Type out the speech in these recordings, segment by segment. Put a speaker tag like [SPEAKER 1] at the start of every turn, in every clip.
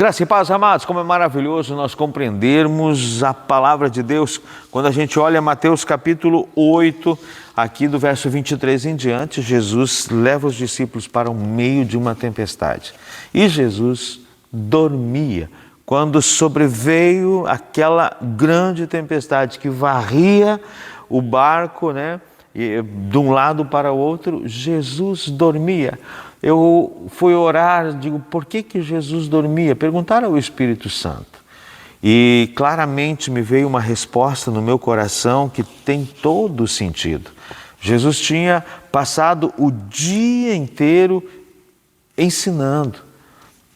[SPEAKER 1] Graça e paz, amados, como é maravilhoso nós compreendermos a palavra de Deus quando a gente olha Mateus capítulo 8, aqui do verso 23 em diante. Jesus leva os discípulos para o meio de uma tempestade e Jesus dormia quando sobreveio aquela grande tempestade que varria o barco, e de um lado para o outro. Jesus dormia. Eu fui orar, digo, por que Jesus dormia? Perguntaram ao Espírito Santo. E claramente me veio uma resposta no meu coração que tem todo o sentido. Jesus tinha passado o dia inteiro ensinando,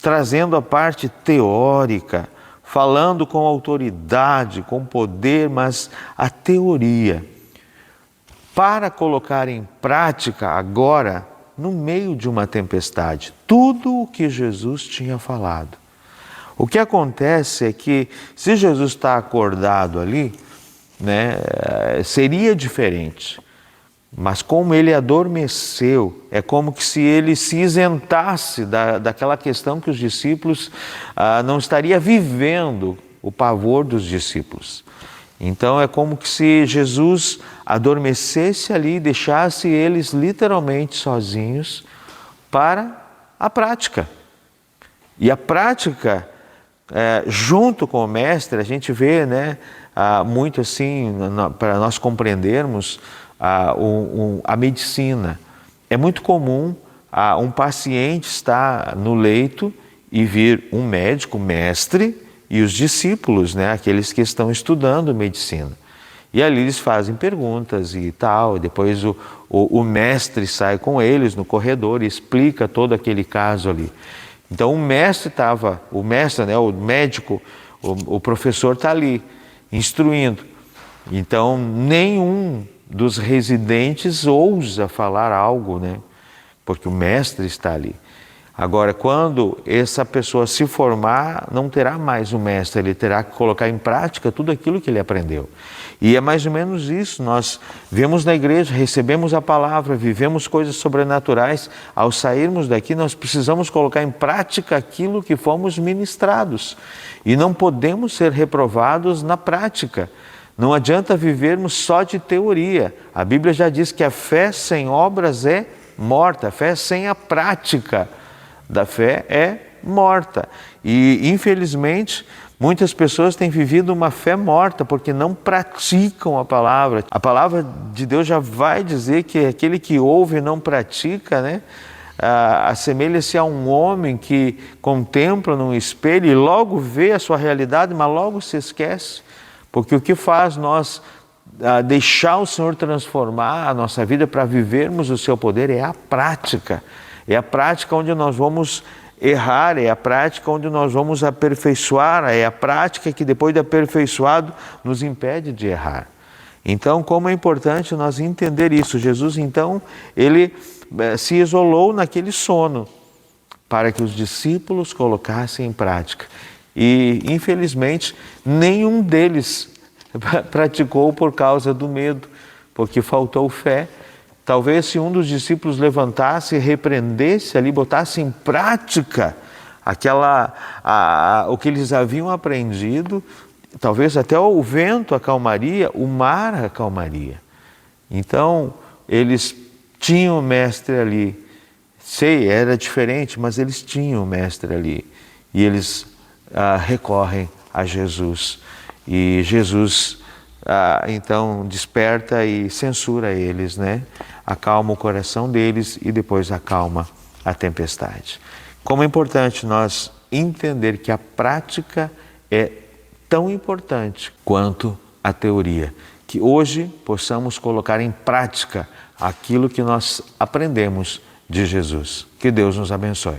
[SPEAKER 1] trazendo a parte teórica, falando com autoridade, com poder, mas a teoria, para colocar em prática agora, no meio de uma tempestade, tudo o que Jesus tinha falado. O que acontece é que, se Jesus está acordado ali, seria diferente. Mas como ele adormeceu, é como que se ele se isentasse daquela questão que os discípulos não estariam vivendo o pavor dos discípulos. Então é como que se Jesus adormecesse ali e deixasse eles literalmente sozinhos para a prática. E a prática, junto com o mestre, a gente vê muito assim, para nós compreendermos a medicina. É muito comum um paciente estar no leito e vir um médico, mestre, e os discípulos, aqueles que estão estudando medicina. E ali eles fazem perguntas e tal, e depois o mestre sai com eles no corredor e explica todo aquele caso ali. Então o médico, o professor está ali, instruindo. Então nenhum dos residentes ousa falar algo, porque o mestre está ali. Agora, quando essa pessoa se formar, não terá mais o mestre, ele terá que colocar em prática tudo aquilo que ele aprendeu. E é mais ou menos isso, nós vemos na igreja, recebemos a palavra, vivemos coisas sobrenaturais, ao sairmos daqui nós precisamos colocar em prática aquilo que fomos ministrados. E não podemos ser reprovados na prática. Não adianta vivermos só de teoria. A Bíblia já diz que a fé sem obras é morta, a fé sem a prática da fé é morta. E, infelizmente, muitas pessoas têm vivido uma fé morta porque não praticam a palavra. A palavra de Deus já vai dizer que aquele que ouve e não pratica, assemelha-se a um homem que contempla num espelho e logo vê a sua realidade, mas logo se esquece. Porque o que faz nós deixar o Senhor transformar a nossa vida para vivermos o seu poder é a prática. É a prática onde nós vamos errar, é a prática onde nós vamos aperfeiçoar, é a prática que depois de aperfeiçoado nos impede de errar. Então, como é importante nós entender isso. Jesus, então, ele se isolou naquele sono para que os discípulos colocassem em prática. E, infelizmente, nenhum deles praticou por causa do medo, porque faltou fé. Talvez se um dos discípulos levantasse, repreendesse ali, botasse em prática o que eles haviam aprendido, talvez até o vento acalmaria, o mar acalmaria. Então, eles tinham o mestre ali. Era diferente, mas eles tinham o mestre ali. E eles recorrem a Jesus. E Jesus, então, desperta e censura eles, acalma o coração deles e depois acalma a tempestade. Como é importante nós entender que a prática é tão importante quanto a teoria. Que hoje possamos colocar em prática aquilo que nós aprendemos de Jesus. Que Deus nos abençoe.